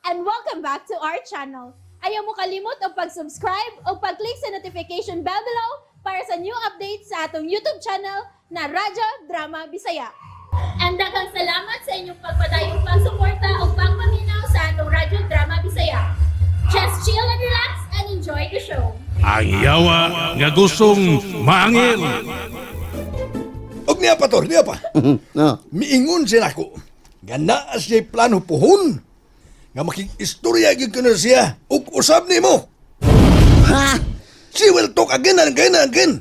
and welcome back to our channel. Ayaw mo kalimot o pag-subscribe o pag-click sa notification bell below para sa new updates sa atong YouTube channel na Radyo Drama Bisaya. And daghang salamat sa inyong pagpadayong pagsuporta o pagpaminaw sa atong Radyo Drama Bisaya. Just chill and relax and enjoy the show. Ang yawa nga gustong maangil. Og niya pa to, niya pa. No. Miingon sila ko. Gana siya plano pohon. Nga makikistorya yun ko na siya. Ug usab ni mo. Ha? She will talk again and again and again.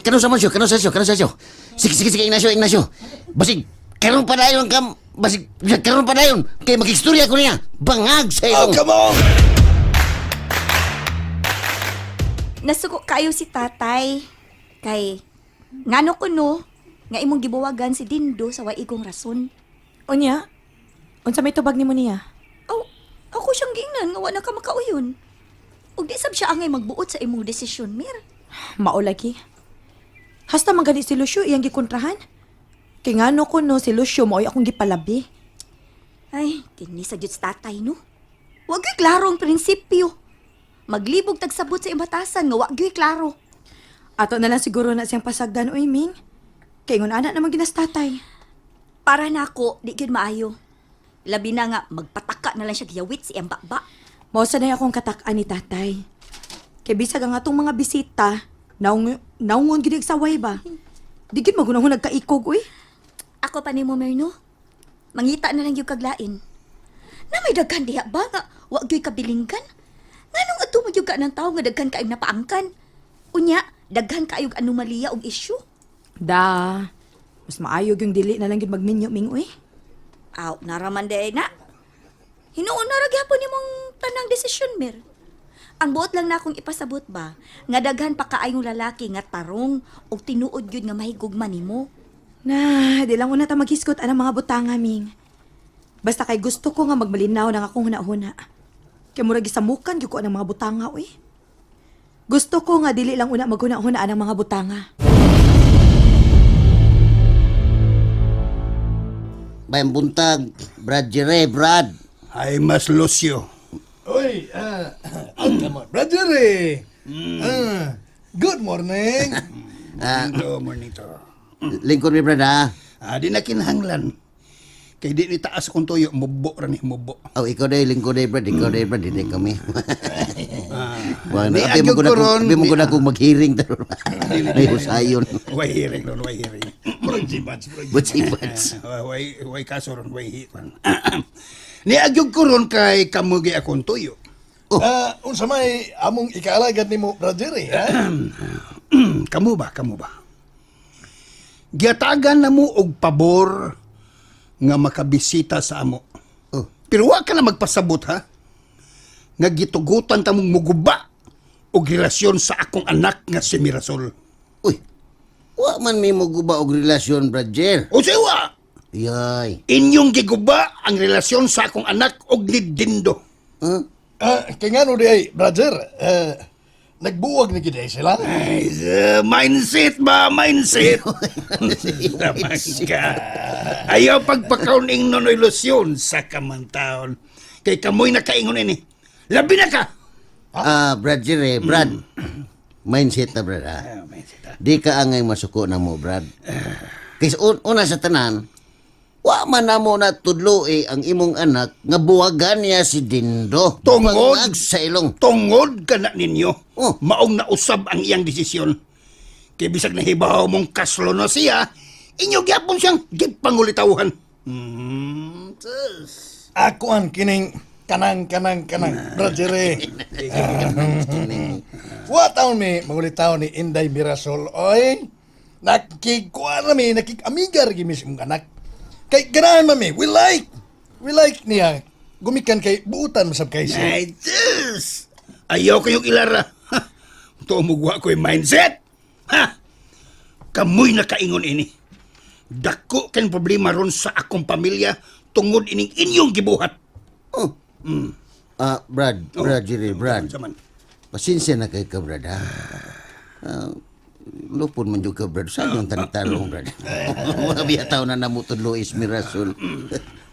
Kano sa Masyo? Sige, Ignacio. Basig, karon pa dayon kam. Basig, karon pa dayon. Kay makistorya ko niya. Bangag sa Oh, iyo. come on. Nasuko kayo si tatay. Kay, ngano ko no, nga imong gibuwagan si Dindo sa waigong rason. Unya, unsa may tubag nimo niya? Aw, ako siyang gingnan nga wala ka makauyon. Ug di sab siya angay magbuot sa imong desisyon, Mir. Mao lagi. Hasta man gani si Lucio iyang gikontrahan. Kay ngano ko no si Lucio mao akong gipalabi. Ay, kini sa jud sa tatay no. Wa gyud klaro ang prinsipyo. Maglibog tagsabot sa imbatasan nga wa gyud klaro. Ato na lang siguro na siyang pasagdan oy Ming. Kay ngun ana naman ginas tatay. Para nako, di gyud maayo. Labi na nga magpataka na lang siya giyawit si iyang bakba. Mao sa day akong katak-an ni tatay. Kay bisag ang atong mga bisita, naungon gid sa way ba. Di gid magunahon nagkaikog oy. Ako pa nimo, Mir, no? Mangita na lang yung kaglain. Na may daghan diha ba nga wa gyud kabilinggan? Nganong ato magyud ka ng tao nga daghan kaayong napaangkan? Unya, daghan kaayong anomalya og issue? Da. Mas maayog yung dili na lang gid magminyo Ming oy. Aw, naraman day na. Hinuon na ra gyapon nimong tanang desisyon, Mir. Ang buot lang na akong ipasabot ba, nga daghan pa kaayong lalaki nga tarong og tinuod gyud nga mahigugma nimo. Na, di lang una ta maghiskot anang mga butanga, Ming. Basta kay gusto ko nga magmalinaw ng akong huna-huna. Kaya murag gisamukan gyud ko anang mga butanga, oy. Gusto ko nga dili lang una maghuna-huna anang mga butanga. Bayang buntag, Brad Jere, Brad. Ay, mas Lucio. Oy, come on. Brother eh. Good morning. Good morning to. Lingkod mi, Brad, ha? Di na kinahanglan. Kay di ni taas kong tuyo, mubo ra ni mubo. Oh, ikaw day, lingkod day, Brad. Hindi kami. Wala Di na, agyog ko ron. abi mo ko na kung mag-hearing. Ay, usayon. Way hearing ron, way hearing. Murag jibats, Bats-ibats. Way kaso ron, way hipan. Niagyog ko ron kay kamugi akong tuyo. Unsa may among ikaalagad nimo, brother eh, ha? Kamu ba? Giatagan na mo og pabor nga makabisita sa amo. Oh. Pero wa ka na magpasabot, ha? Nga gitugutan ta mong muguba og relasyon sa akong anak nga si Mirasol. Uy, wa man may guba og relasyon, Brad Jer. O siya, Yay. inyong giguba ang relasyon sa akong anak og ni Dindo. Huh? Kaya nga no di ay, brother, nagbuwag na gid sila. Ay, mindset ba? Mindset. Naman ka. Ayaw pagpakauning nonoy ilusyon sa kamantaon. Kay kamoy na kaingon ini. Labi na ka. Brad Jere, Brad. Mindset na, Brad, ha? Mindset, ha? Di ka angay masuko na mo, Brad. Kasi una sa tanan, wa man na mo na tudlo ang imong anak nga buwagan niya si Dindo. Tungod? Bangag sa ilong. Tungod ka na ninyo. Oh. Maong nausab ang iyang desisyon. Kay bisag nahibaw mong kaslo na siya, inyo gyapon siyang gipangulitawhan. Ako ang kining kanang, brother eh. What taon mi mangulitaw ni Inday Mirasol, oy? Nakikikuha na mi, nakikamigar gimis mong anak. Kay ganahan mami, we like niya. Gumikan kay buutan masab kay siya. Ay, Diyos! Ayaw kayong ilara. Ha? Tumugwa ko yung mindset. Ha? Kamoy na kaingon ini. Dako kayong problema ron sa akong pamilya tungod ining inyong gibuhat. Oh. Brad, Jere, Brad. Saman. Pasensya na kay ka, Brad, ha? Lupon man juga, Brad. Saan yung tanitalong, Brad? Mga biyataw na namutod Luis Mirasol.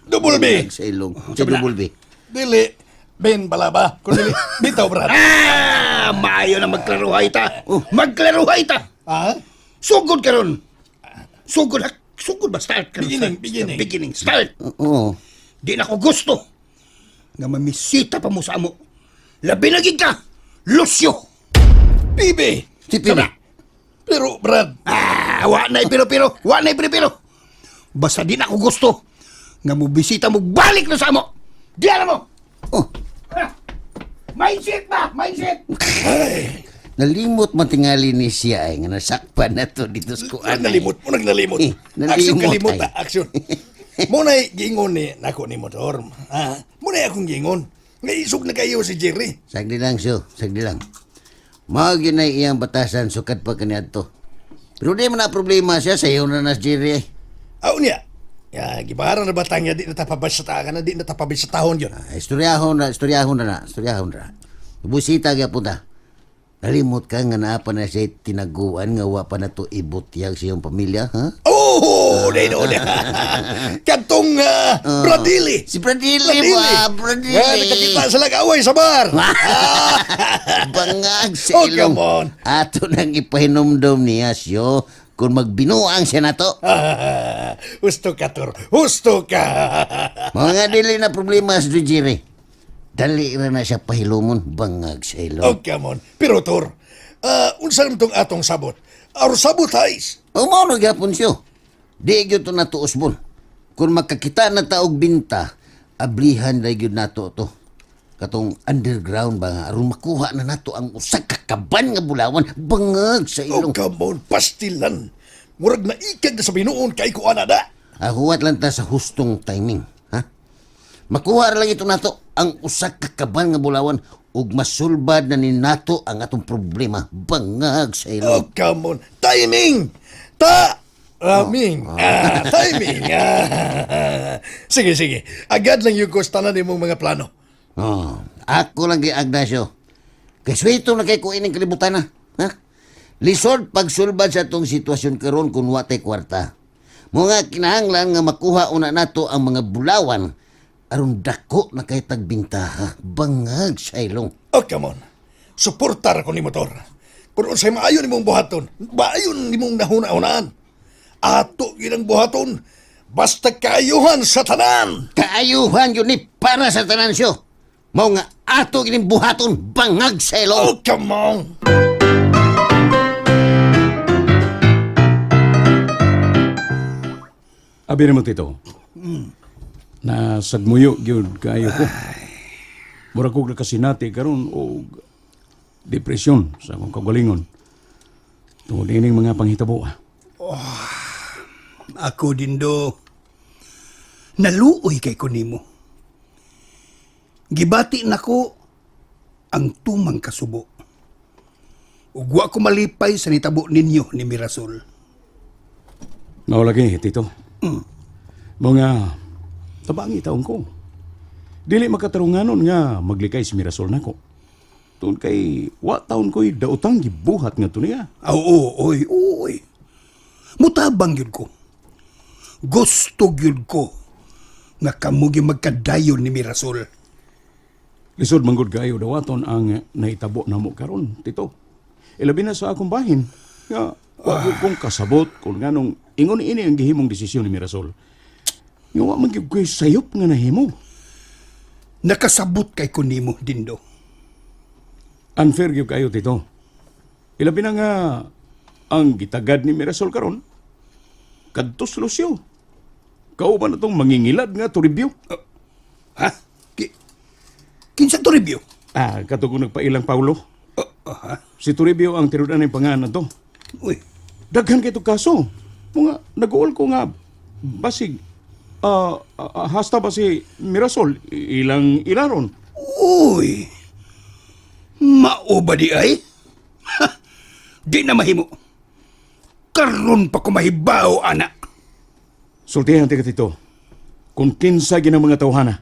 Double B. Bangag sa ilong. Sa double B. Dili. Ben pala ba? Kung dili, bitaw, Brad. Maayo na magklaruhay ta. Magklaruhay ta. Ha? Sugod karon. Sugod ba start karon? Beginning. Start. Oo. Di na ko gusto nga mamisita pa mo sa amo. Labi na gid ka. Lucio. Bibi. Si Pibi. Pero, Brad, Wa na pero. Wa na pero. Basta di na ko gusto nga mo bisita mo balik na sa amo. Di na mo. Oh, Mindset ba? Mindset. nalimot man tingali ni siya ay nga nasakpan na to dito sa kuan. nagnalimot mo, nagnalimot. Eh, nalimot Action kalimot ay. ta, action. Muna'y gingon ni nako ni motor. Muna'y akong gingon. Nga isog na kayo si Jerry. Sagdi lang siyo, sagdi lang. Mao gyud na iyang batasan sukat pa kaniadto. Pero di man na problema siya sayo na nas Jerry. Aw niya. Ya, gibaharan na batang niya, di na tapabasata ka na, di na tapabisatahon yun. Istoryahon na. Busita gyapon ta. Nalimot ka nga naa pa na siya tinaguan nga wa pa na to ibutyag sa iyong pamilya, ha? Oh, dino na. Katong Bradili. Si Bradili ba? Bradili. Nga, nakakita sa lagaway sa bar. Bangag sa Oh, ilong. come on. Ato nang ipahinomdom niya siyo kung magbinuang siya na to. Husto ka, Tor. Husto ka. Mga dili na problema sa Jerry. Dali ra na siya pahilumon bangag sa ilong. Oh, come on. Pero, Tor, unsa naman tong atong sabot? Our sabotage. Umano gyapon siyo. Di gyud to nato usbon. Kung makakita na taog binta, ablihan na gyud nato to. Katong underground ba nga aron makuha na nato ang usa ka kaban nga bulawan bangag sa Oh, ilong. come on. Pastilan. Murag na ikag na sa binuon kay ko anada. Ahuwat lang ta sa hustong timing, ha? Makuha ra lang ito nato ang usa ka kaban nga bulawan ug masulbad na ni nato ang atong problema bangag sa ilong. Oh, come on. Timing! Timing. Sige. Agad lang yung kustanan mong mga plano. Oh, ako lang kay Agnacio. Kay swito na kay kuining kalibutan na. Ha? Lisod pagsulbad sa atong sitwasyon karon kung watay kwarta. Mga kinahanglan nga makuha una nato ang mga bulawan aron dako na kay tagbintaha bangag sa ilong. Oh, come on. Suportar ako ni motor. Kung unsay maayon ni mong buhaton, maayon ni mong nahuna-hunaan. Ato ginang buhaton, basta kaayuhan sa tanan. Kaayuhan yun ni para sa tanan siyo. Mao nga ato gining buhaton bangag sa ilong. Oh, come on. Abi naman tito. Na sagmuyo gyud kayo ko. Mura ko nakasinati karon o depresyon sa akong kagalingon. Tungod ining mga panghitabo. Ako din do. Naluoy kay ko nimo. Gibati nako ang tumang kasubo. Ug wa ko malipay sa nitabo ninyo ni Mirasol. Mao lagi tito. Mga tabangi taong ko. Dili makatarunganon nga maglikay si Mirasol nako. Tungod kay wa taon ko'y daotang gibuhat nga to niya. Oy. Mutabang yun ko. Gusto yun ko nga kamugi magkadayon ni Mirasol. Lisod manggod kayo dawaton ang naitabo namo karon tito. Ilabi na sa akong bahin nga wa ko kong kasabot kung nganong ingon ini ang gihimong desisyon ni Mirasol. Nga wa man gyud ko'y sayop nga nahimo. Nakasabot kay kunimo dindo. Unfair gyud kayo tito. Ilabi na nga ang gitagad ni Mirasol karon kadtos Lucio. Kauban na tong mangingilad nga turibyo. Ha? Kinsa to review? Katong nagpailang Paulo. Si Toribio ang tirudan ng pangalan to. Uy, Daghan kay itong kaso. Mga nag-uol ko nga basig hasta ba si Mirasol ilang ilaron. uy. Mao ba di ay? Ha, di na mahimo. Karon pa ko mahibaw, ana. Sultihan ti katito. Kung kinsa ginang mga tawhana.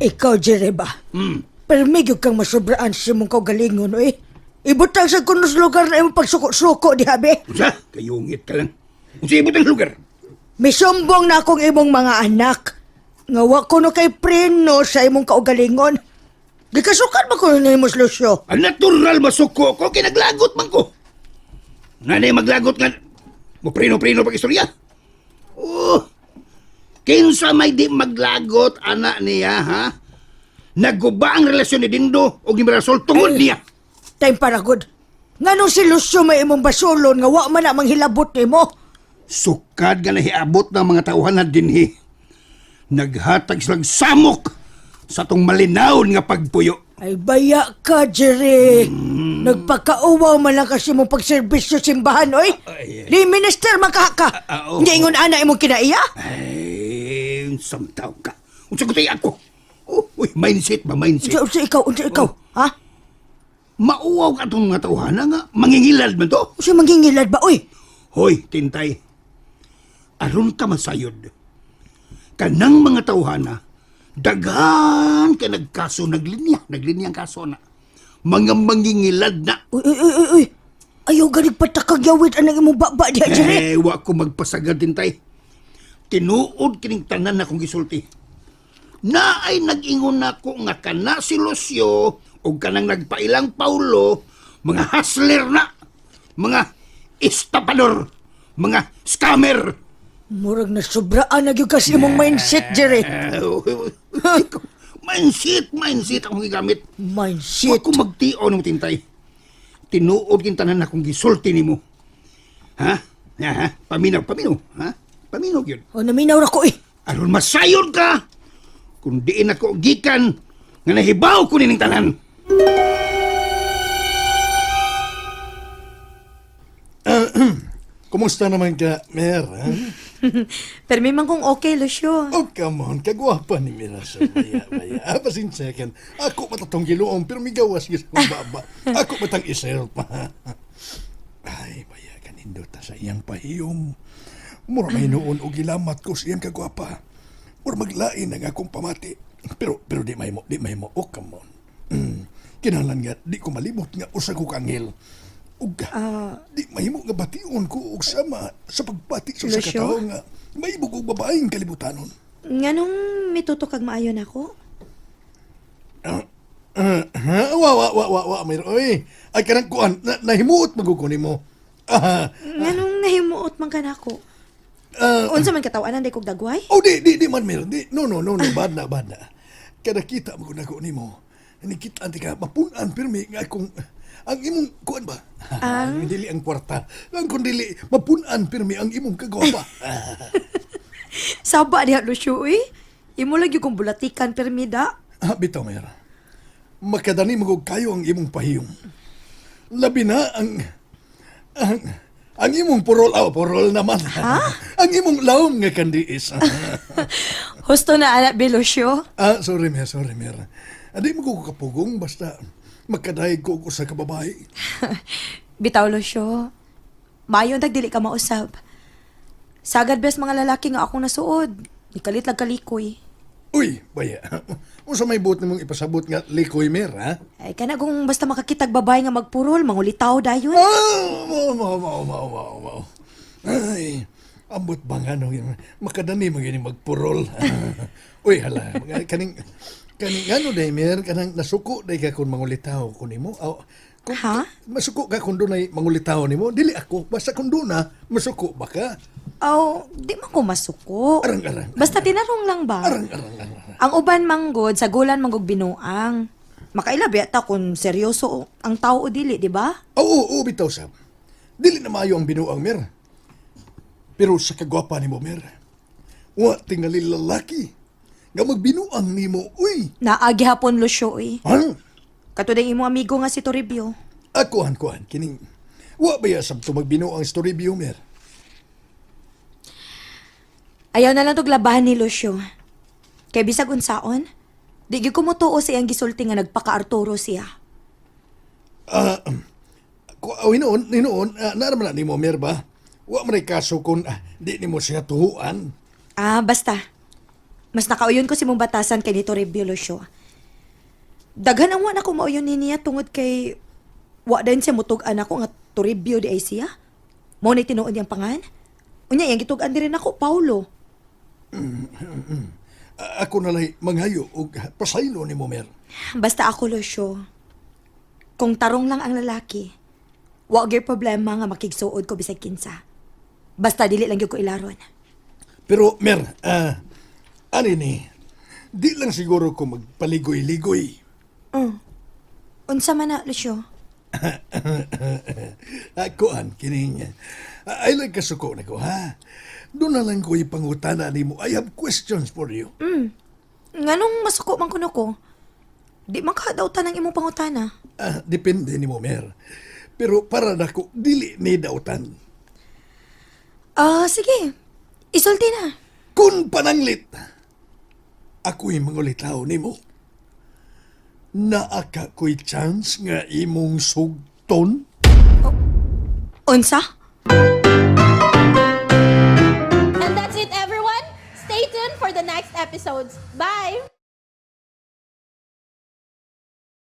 Ikaw, Jereba. Permigyo kang masobraan sa mong kaugalingon, eh. Ibutang sa kunos lugar na imong pagsuko-suko, di habi. Usa, kayungit ka lang. Usa ibot ang lugar. Misumbong na akong imong mga anak. Nga wa ko no kay preno sa imong kaugalingon. Gikasukan ba ko na imong Lucio? Ang natural masuko ko, kinaglagot man ko. Nanay maglagot nga, muprino-prino pag istorya. Oh, kinsa may di maglagot, anak niya, ha? Naguba ang relasyon ni Dindo o ni Mirasol tungod niya. Time para good. Nganong si Lucio may imong basulon nga wa man na manghilabot nimo? Sukad nga nahiabot ng mga tauhan na dinhi. Naghatag silang samok sa tong malinaw nga pagpuyo. Ay baya ka, Jerry. Nagpakauwaw man lang kasi mong pagserbisyo simbahan, oy. Di minister makaka. oo. Hindi ingon ana imong kinaiya. Ay, unsang tao ka. Unsa ko tayo ako? Oh, uy, mindset ba, mindset? Unsa ikaw, ha? Mauwaw ka itong mga tauhana nga, mangingilad man to. Unsa mangingilad ba, oy? Hoy, tintay, aron ka masayod. Kanang mga tauhana, daghan ka nagkaso, naglinya ang kaso na. Mga mangingilad na. Uy. Ayaw ganig patakagyawit anang imong baba diha, Jerry. Wa ko magpasagad, tintay. Tinuod kining tanan na kong gisulti. Na ay nag-ingon ako nga kana si Lucio o kanang nagpailang Paulo, mga hustler na, mga estapador, mga scammer. Murag na sobraan na gyud kasi imong mindset, Jerry. Mindset akong gigamit. Wa Mindset. ko magtio ng tintay. Tinuod kin tanan akong gisulti nimo. Ha? Ha? Paminaw. Ha? Paminaw yun. O naminaw ra ko, eh. Aron masayon ka, kung diin ako gikan, nga nahibaw ko nining tanan. Kumusta naman ka, Mer? Ha? Pero may man kung okay, Lucio. Oh, come on. Kagwapa ni Mirasol. Baya. Pasensya ka. Ako matatong giluong, pero may gawas gis kong baba. Ako matang isel pa. Ay, baya kanindot sa iyang pahiyom. Mura may noon o gilamat ko sa iyang kagwapa. Mura maglain ang akong pamati. Pero di may mo. Oh, come on. Kinalan nga, di ko malimot nga usa ko kangil. Ug di mahimo nga bation ko og sama sa pagpati sa Lucio? katawo nga mahimo og babaeng kalibutanon. Nganong mituto kag maayo nako? Wa Mer, oy. Ay kanang kuan nahimuot magukunin mo. Nganong nahimuot man ka nako? Unsa man katawanan day kog dagway? Oh, di man Mer. No, bad na. Kada kita mo nako nimo. Nikita anti ka mapunan pirmi nga akong ang imong kuan ba? Ang dili ang kwarta. Ang kundili mapunan pirmi ang imong kagwapa. Saba diha, Lucio, eh. Imo lagi kong bulatikan, permida. Bitaw Mer. Makadani mo kayo ang imong pahiyom. Labi na ang imong purol naman. Ang imong lawom nga kandiis. Husto na anak, Lucio. Sorry Mer. Adi mo ko kapugong basta magkadahig ko sa kababae. Bitaw, Lucio. Mayon dili ka mausab. Sagad bes mga lalaki nga akong nasuod. Ikalit lang kalikoy. Uy, baya. Unsa may buot nimong ipasabot nga likoy Mer, ha? Ay, kana kung basta makakitag babae nga magpurol, mangulitaw dayon. Mau. Ay, ambot bang ano, makadani mo gini magpurol. Uy, hala, kaning ano day, Mer, kanang nasuko day ka kung mangulitaw ko nimo. Ha? Masuko ka kung doon ay mangulitaw nimo, dili ako. Basta kung doon na, masuko ba ka? Di man ko masuko. Arang. Basta tinarong lang ba? Arang. Ang uban manggod, sa gulan manggog binuang. Makailabi ata kung seryoso ang tao o dili, di ba? Oo, bitaw Sam. Dili na maayo ang binuang, Mer. Pero sa kagwapa nimo, Mer, wa tingali lalaki nga magbinuang nimo, uy. Naagi hapon, Lucio, eh. Ha? Katulad imo amigo nga si Toribio. Kuan, kining. Wa ba ya sabto magbinuang story biyo, Mer? Ayaw na lang tog labahan ni Lucio. Kay bisag unsaon, di gyud ko motuo sa iyang gisulti nga nagpaka-Arturo siya. Hinoon, naaraman na nimo, Mer ba? Wa man ay kaso kung di nimo siya tuhuan. Basta. Mas nakauyon ko si mong batasan kay ni Toribio, Lucio. Daghan ang wa na ko mauyon ni niya tungod kay wa din siya mutug-an ako nga Toribio di ay siya. Mo ni tinuod yang pangan. Unya, yung gitugan din rin ako, Paulo. Ako nalay manghayo og pasaylo ni mo, Mer. Basta ako, Lucio. Kung tarong lang ang lalaki, wa gyud problema nga makigsuod ko bisag kinsa. Basta dili lang gyud ko ilaron. Pero, Mer, ani ni, di lang siguro ko magpaligoy-ligoy. Unsa man na, Lucio? Kuan, kining, ay lang kasuko na ko, ha? Doon na lang ko ipangutana ni mo. I have questions for you. Nganong masuko man kuno ko? Di man ka daw tanang imong pangutana. Depende ni mo, Mer. Pero para na ko, dili ni dautan. Sige. Isulti na. Kung pananglit, ako'y mangulitaw ni mo. Naaka ko'y chance nga imong sugton? Unsa? And that's it, everyone. Stay tuned for the next episodes. Bye!